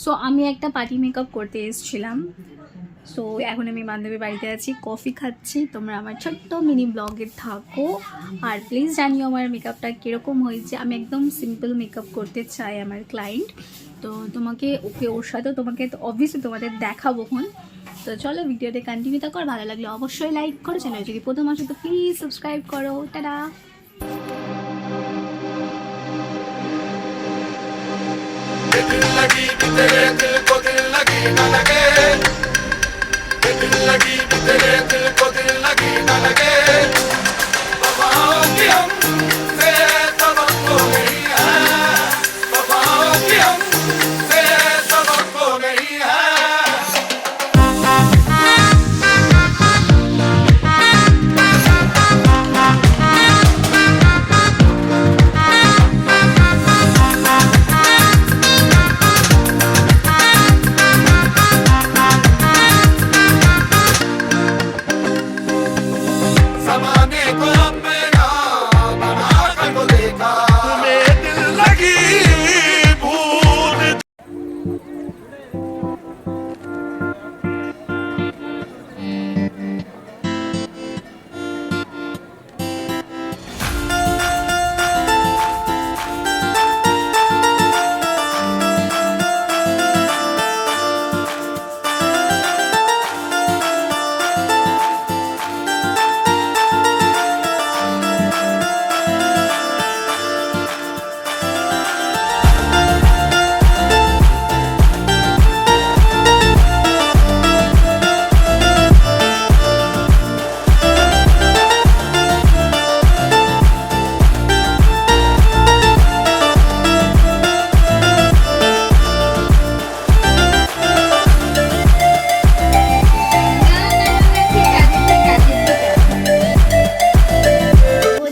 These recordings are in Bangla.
সো আমি একটা পার্টি মেকআপ করতে এসেছিলাম। সো এখন আমি বান্ধবীর বাড়িতে আছি, কফি খাচ্ছি। তোমরা আমার ছোট্ট মিনি ব্লগে থাকো আর প্লিজ জানিও আমার মেকআপটা কীরকম হয়েছে। আমি একদম সিম্পল মেকআপ করতে চাই আমার ক্লায়েন্ট, তো তোমাকে ওর সাথেও তোমাকে অবভিয়াসলি তোমাদের দেখাবো এখন। তো চলো ভিডিওটা কন্টিনিউ করো, ভালো লাগলে অবশ্যই লাইক করো, চ্যানেল যদি প্রথম আসো তো প্লিজ সাবস্ক্রাইব করো। টাটা। दिल लगी तेरे दिल को दिल लगी न लगे, दिल लगी तेरे दिल को दिल लगी न लगे। वफाओं की हमसे सबक तो नहीं है, वफाओं की हमसे सबक तो नहीं है। ज़माने को अपना बना कर तो देखा, तुम्हें दिल लगी भूल।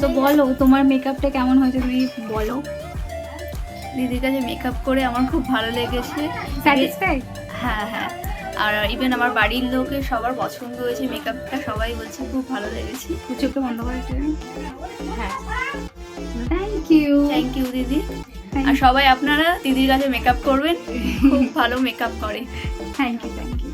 তো বলো তোমার মেকআপটা কেমন হয়েছে, তুমি বলো। দিদির কাছে মেকআপ করে আমার খুব ভালো লেগেছে। স্যাটিসফাইড? হ্যাঁ হ্যাঁ, আর ইভেন আমার বাড়ির লোকের সবার পছন্দ হয়েছে মেকআপটা, সবাই বলছে খুব ভালো লেগেছে। চোখটা বন্ধ করেছে। হ্যাঁ, থ্যাংক ইউ। থ্যাংক ইউ দিদি। আর সবাই আপনারা দিদির কাছে মেকআপ করবেন, খুব ভালো মেকআপ করে। Thank you, thank you.